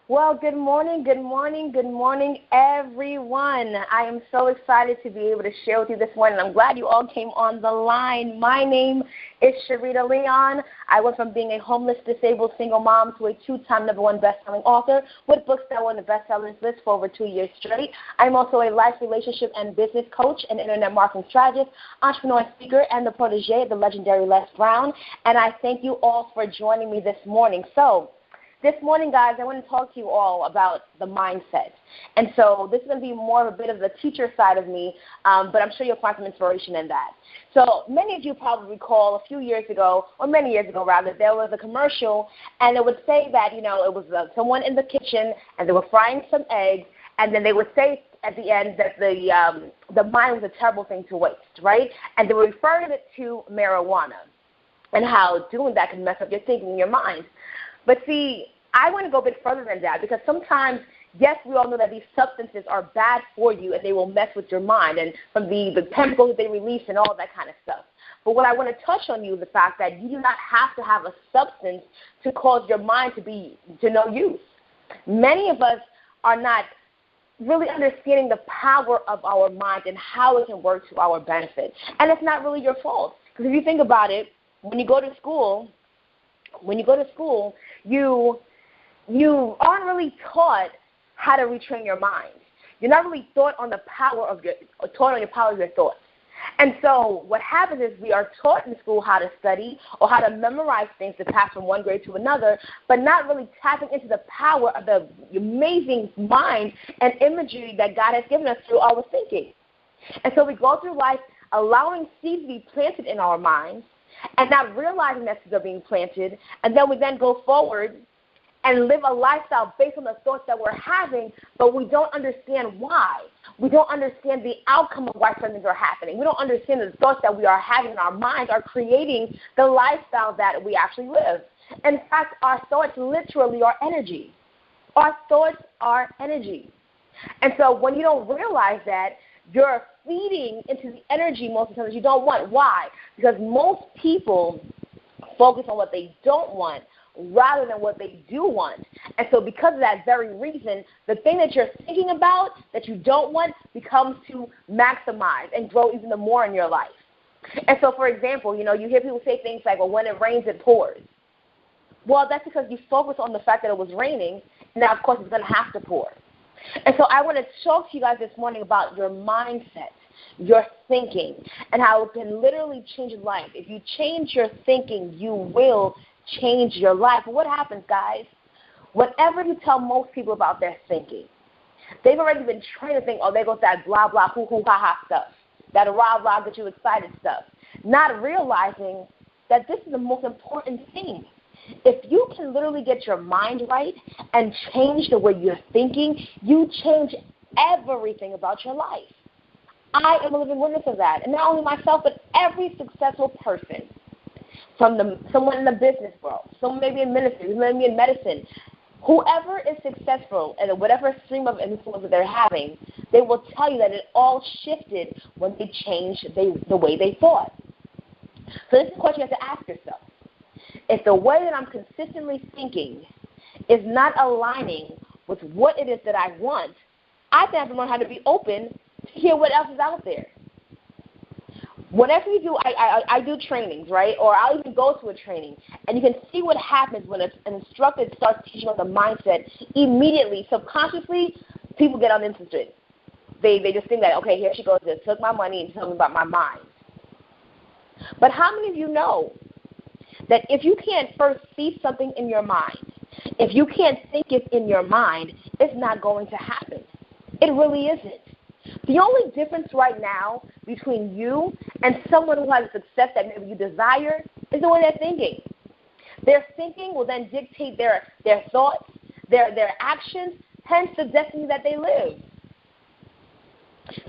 Well, good morning, everyone. I am so excited to be able to share with you this morning. I'm glad you all came on the line. My name is Sharita Leon. I went from being a homeless, disabled single mom to a two-time #1 best-selling author with books that were on the bestsellers list for over 2 years straight. I'm also a life, relationship, and business coach, an internet marketing strategist, entrepreneur and speaker, and the protege of the legendary Les Brown. And I thank you all for joining me this morning. So, this morning, guys, I want to talk to you all about the mindset. And so this is going to be more of a bit of the teacher side of me, but I'm sure you'll find some inspiration in that. So many of you probably recall a few years ago, or many years ago rather, there was a commercial, and it would say that, it was someone in the kitchen, and they were frying some eggs, and then they would say at the end that the mind was a terrible thing to waste, right? And they were referring it to marijuana and how doing that can mess up your thinking and your mind. But see, I want to go a bit further than that because sometimes, yes, we all know that these substances are bad for you and they will mess with your mind and from the chemicals that they release and all that kind of stuff. But what I want to touch on you is the fact that you do not have to have a substance to cause your mind to be to no use. Many of us are not really understanding the power of our mind and how it can work to our benefit. And it's not really your fault because if you think about it, when you go to school, you aren't really taught how to retrain your mind. You're not really taught on the power of your thoughts. And so what happens is we are taught in school how to study or how to memorize things to pass from one grade to another, but not really tapping into the power of the amazing mind and imagery that God has given us through our thinking. And so we go through life allowing seeds to be planted in our minds and not realizing that seeds are being planted, and then we go forward and live a lifestyle based on the thoughts that we're having, but we don't understand why. We don't understand the outcome of why something are happening. We don't understand the thoughts that we are having in our minds are creating the lifestyle that we actually live. In fact, our thoughts literally are energy. Our thoughts are energy. And so when you don't realize that, you're feeding into the energy most of the time that you don't want. Why? Because most people focus on what they don't want rather than what they do want. And so because of that very reason, the thing that you're thinking about that you don't want becomes to maximize and grow even more in your life. And so, for example, you hear people say things like, well, when it rains, it pours. Well, that's because you focus on the fact that it was raining, and now, of course, it's going to have to pour. And so I want to talk to you guys this morning about your mindset, your thinking, and how it can literally change your life. If you change your thinking, you will change your life. What happens, guys? Whatever you tell most people about their thinking, they've already been trained to think, oh, there goes that blah, blah, hoo, hoo, ha, ha stuff, that rah, rah, get you excited stuff, not realizing that this is the most important thing. If you can literally get your mind right and change the way you're thinking, you change everything about your life. I am a living witness of that. And not only myself, but every successful person, from someone in the business world, someone maybe in ministry, maybe in medicine, whoever is successful in whatever stream of influence that they're having, they will tell you that it all shifted when they changed the way they thought. So this is a question you have to ask yourself. If the way that I'm consistently thinking is not aligning with what it is that I want, I have to learn how to be open to hear what else is out there. Whenever you do, I do trainings, right? Or I'll even go to a training, and you can see what happens when an instructor starts teaching on the mindset. Immediately, subconsciously, people get uninterested. They just think that, okay, here she goes, just took my money and told me about my mind. But how many of you know that if you can't first see something in your mind, if you can't think it in your mind, it's not going to happen. It really isn't. The only difference right now between you and someone who has success that maybe you desire is the way they're thinking. Their thinking will then dictate their thoughts, their actions, hence the destiny that they live.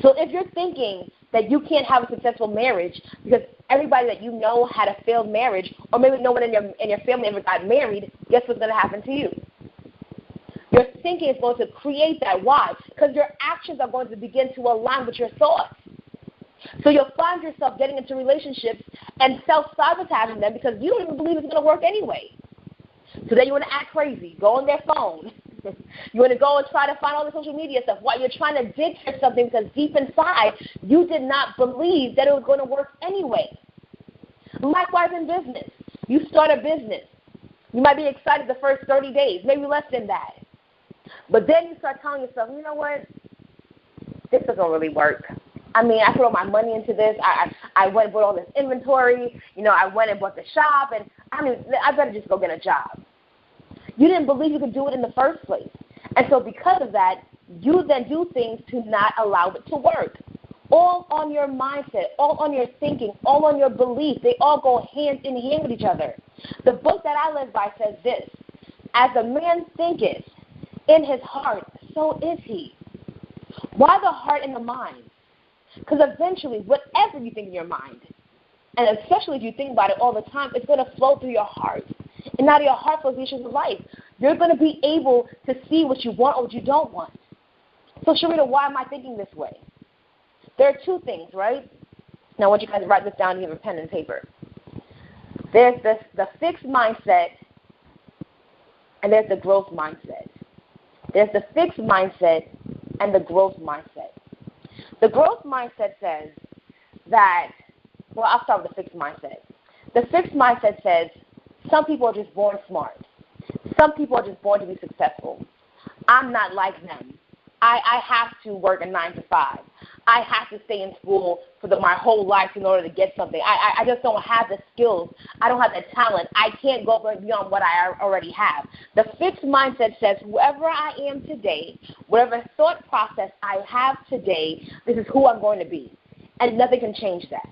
So if you're thinking that you can't have a successful marriage because everybody that you know had a failed marriage, or maybe no one in your family ever got married, guess what's going to happen to you? Your thinking is going to create that. Why? Because your actions are going to begin to align with your thoughts. So you'll find yourself getting into relationships and self-sabotaging them because you don't even believe it's going to work anyway. So then you want to act crazy, go on their phone, You want to go and try to find all the social media stuff while you're trying to dig for something because deep inside you did not believe that it was going to work anyway. Likewise in business. You start a business. You might be excited the first 30 days, maybe less than that. But then you start telling yourself, you know what? This doesn't really work. I mean, I put all my money into this. I went and bought all this inventory. I went and bought the shop. And, I better just go get a job. You didn't believe you could do it in the first place. And so because of that, you then do things to not allow it to work. All on your mindset, all on your thinking, all on your belief. They all go hand in hand with each other. The book that I live by says this: as a man thinketh in his heart, so is he. Why the heart and the mind? Because eventually, whatever you think in your mind, and especially if you think about it all the time, it's going to flow through your heart. And out of your heart flows the issues of life. You're going to be able to see what you want or what you don't want. So, Sharita, why am I thinking this way? There are two things, right? Now, I want you guys to write this down. You have a pen and paper. There's the fixed mindset, and there's the growth mindset. There's the fixed mindset and the growth mindset. The growth mindset says that, well, I'll start with the fixed mindset. The fixed mindset says some people are just born smart. Some people are just born to be successful. I'm not like them. I have to work a 9 to 5. I have to stay in school for my whole life in order to get something. I just don't have the skills. I don't have the talent. I can't go beyond what I already have. The fixed mindset says whoever I am today, whatever thought process I have today, this is who I'm going to be. And nothing can change that.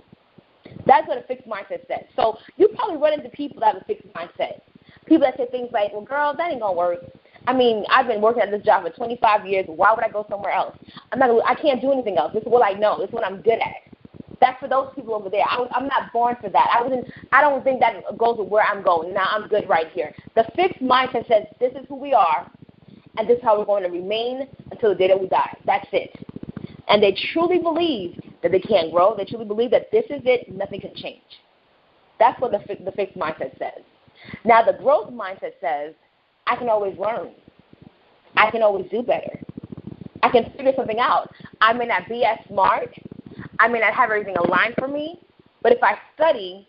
That's what a fixed mindset says. So you probably run into people that have a fixed mindset. People that say things like, well, girl, that ain't going to work. I mean, I've been working at this job for 25 years. Why would I go somewhere else? I can't do anything else. This is what I know. This is what I'm good at. That's for those people over there. I'm not born for that. I don't think that goes with where I'm going. Now I'm good right here. The fixed mindset says this is who we are, and this is how we're going to remain until the day that we die. That's it. And they truly believe that they can't grow. They truly believe that this is it. Nothing can change. That's what the fixed mindset says. Now the growth mindset says, I can always learn. I can always do better. I can figure something out. I may not be as smart. I may not have everything aligned for me. But if I study,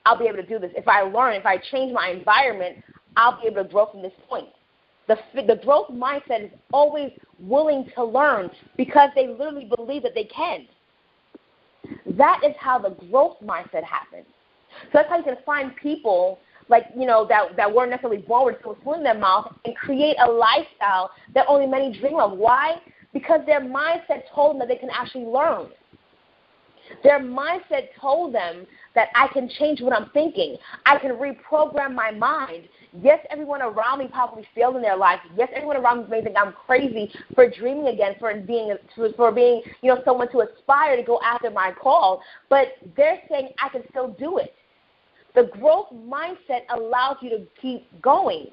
I'll be able to do this. If I learn, if I change my environment, I'll be able to grow from this point. The growth mindset is always willing to learn because they literally believe that they can. That is how the growth mindset happens. So that's how you can find people that weren't necessarily born with a spoon in their mouth and create a lifestyle that only many dream of. Why? Because their mindset told them that they can actually learn. Their mindset told them that I can change what I'm thinking. I can reprogram my mind. Yes, everyone around me probably failed in their life. Yes, everyone around me may think I'm crazy for dreaming again, for being someone to aspire to go after my call. But they're saying I can still do it. The growth mindset allows you to keep going,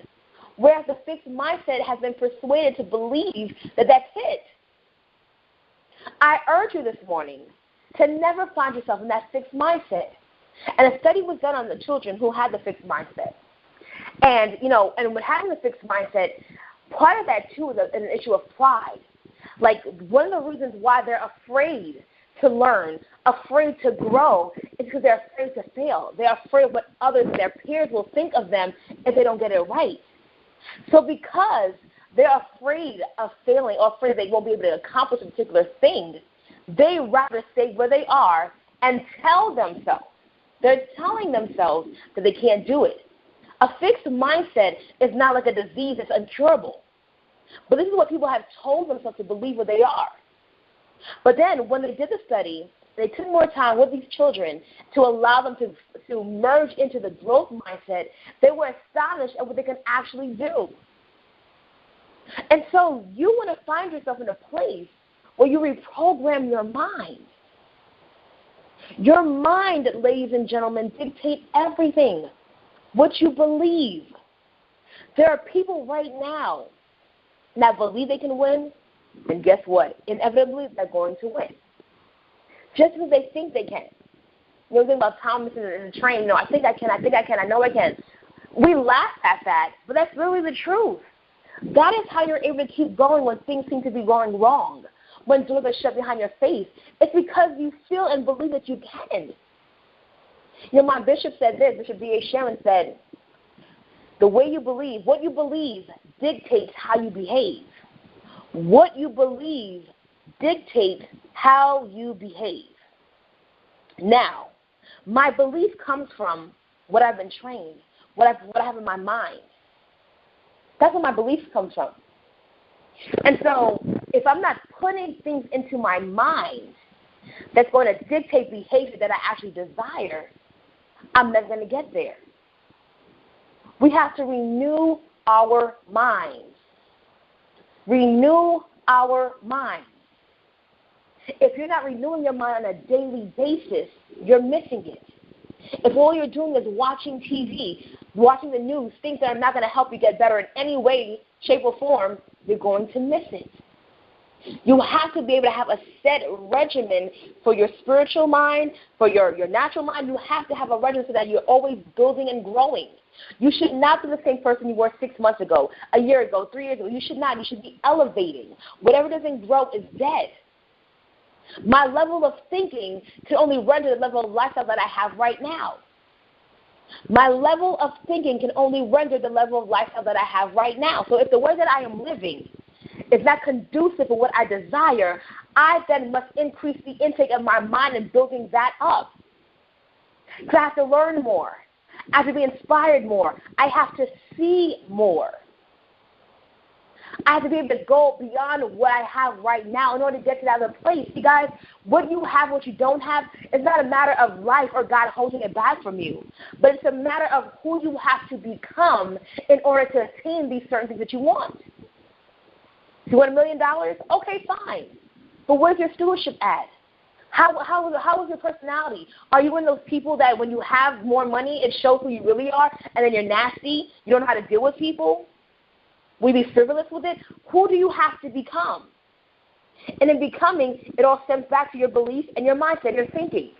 whereas the fixed mindset has been persuaded to believe that that's it. I urge you this morning to never find yourself in that fixed mindset. And a study was done on the children who had the fixed mindset. And, and with having the fixed mindset, part of that, too, is an issue of pride. Like, one of the reasons why they're afraid to learn, afraid to grow, is because they're afraid to fail. They're afraid of what others, their peers, will think of them if they don't get it right. So because they're afraid of failing or afraid they won't be able to accomplish a particular thing, they rather stay where they are and tell themselves. They're telling themselves that they can't do it. A fixed mindset is not like a disease that's incurable. But this is what people have told themselves to believe where they are. But then when they did the study, they took more time with these children to allow them to merge into the growth mindset. They were astonished at what they can actually do. And so you want to find yourself in a place where you reprogram your mind. Your mind, ladies and gentlemen, dictates everything, what you believe. There are people right now that believe they can win, and guess what? Inevitably, they're going to win. Just because they think they can. You know, think about Thomas in the train. I think I can, I know I can. We laugh at that, but that's really the truth. That is how you're able to keep going when things seem to be going wrong, when doors are shut behind your face. It's because you feel and believe that you can. You know, my bishop said this, Bishop D.A. Sharon said, the way you believe, what you believe dictates how you behave. What you believe dictates how you behave. Now, my belief comes from what I've been trained, what I have in my mind. That's where my belief comes from. And so if I'm not putting things into my mind that's going to dictate behavior that I actually desire, I'm never going to get there. We have to renew our minds. Renew our minds. If you're not renewing your mind on a daily basis, you're missing it. If all you're doing is watching TV, watching the news, things that are not going to help you get better in any way, shape, or form, you're going to miss it. You have to be able to have a set regimen for your spiritual mind, for your natural mind. You have to have a regimen so that you're always building and growing. You should not be the same person you were 6 months ago, a year ago, 3 years ago. You should not. You should be elevating. Whatever doesn't grow is dead. My level of thinking can only render the level of lifestyle that I have right now. My level of thinking can only render the level of lifestyle that I have right now. So if the way that I am living is not conducive for what I desire, I then must increase the intake of my mind and building that up. Because I have to learn more. I have to be inspired more. I have to see more. I have to be able to go beyond what I have right now in order to get to that other place. See, guys, what you have, what you don't have, is not a matter of life or God holding it back from you. But it's a matter of who you have to become in order to attain these certain things that you want. You want $1 million? Okay, fine. But where's your stewardship at? How is your personality? Are you one of those people that when you have more money, it shows who you really are, and then you're nasty, you don't know how to deal with people? Will you be frivolous with it? Who do you have to become? And in becoming, it all stems back to your belief and your mindset, your thinking.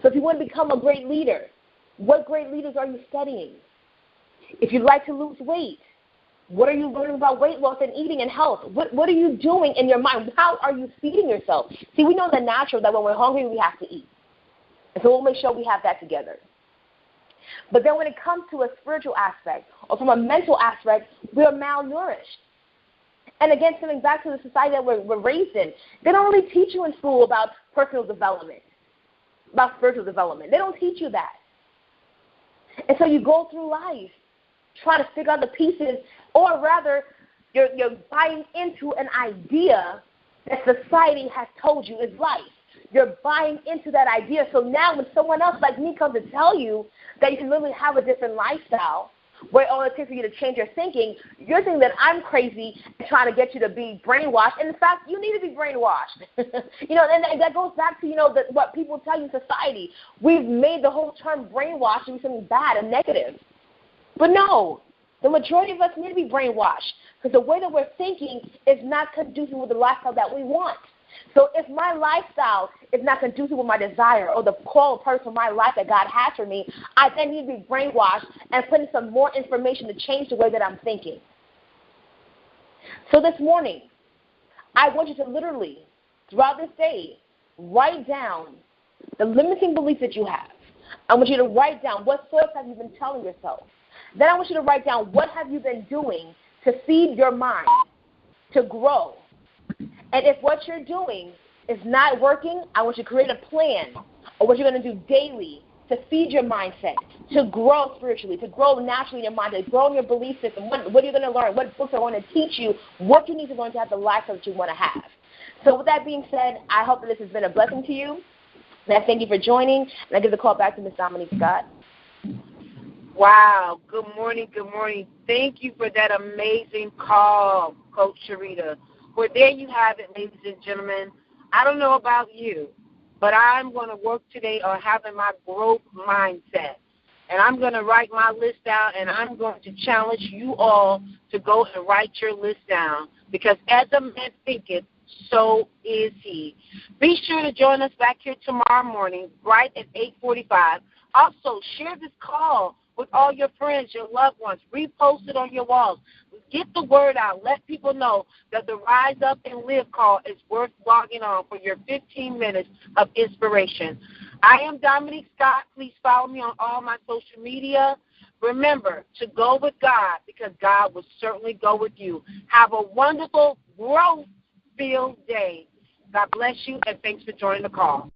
So if you want to become a great leader, what great leaders are you studying? If you'd like to lose weight, what are you learning about weight loss and eating and health? What are you doing in your mind? How are you feeding yourself? See, we know the natural that when we're hungry, we have to eat. And so we'll make sure we have that together. But then when it comes to a spiritual aspect or from a mental aspect, we're malnourished. And again, coming back to the society that we're raised in, they don't really teach you in school about personal development, about spiritual development. They don't teach you that. And so you go through life trying to figure out the pieces, or rather, you're buying into an idea that society has told you is life. You're buying into that idea. So now when someone else like me comes to tell you that you can literally have a different lifestyle, where all it takes for you to change your thinking, you're thinking that I'm crazy and trying to get you to be brainwashed. And in fact, you need to be brainwashed. And that goes back to, what people tell you in society. We've made the whole term brainwash to be something bad and negative. But no, the majority of us need to be brainwashed because the way that we're thinking is not conducive with the lifestyle that we want. So if my lifestyle is not conducive with my desire or the call of purpose for my life that God has for me, I then need to be brainwashed and put in some more information to change the way that I'm thinking. So this morning, I want you to literally, throughout this day, write down the limiting beliefs that you have. I want you to write down what thoughts have you been telling yourself. Then I want you to write down what have you been doing to feed your mind, to grow. And if what you're doing is not working, I want you to create a plan of what you're going to do daily to feed your mindset, to grow spiritually, to grow naturally in your mind, to grow in your belief system. What are you going to learn? What books are going to teach you what you need to learn to have the lifestyle that you want to have? So with that being said, I hope that this has been a blessing to you. And I thank you for joining. And I give the call back to Ms. Dominique Scott. Wow. Good morning. Good morning. Thank you for that amazing call, Coach Sharita. Well, there you have it, ladies and gentlemen. I don't know about you, but I'm going to work today on having my growth mindset. And I'm going to write my list down, and I'm going to challenge you all to go and write your list down. Because as a man thinketh, so is he. Be sure to join us back here tomorrow morning, right at 8:45. Also, share this call with all your friends, your loved ones. Repost it on your walls. Get the word out. Let people know that the Rise Up and Live call is worth logging on for your 15 minutes of inspiration. I am Dominique Scott. Please follow me on all my social media. Remember to go with God because God will certainly go with you. Have a wonderful, growth-filled day. God bless you, and thanks for joining the call.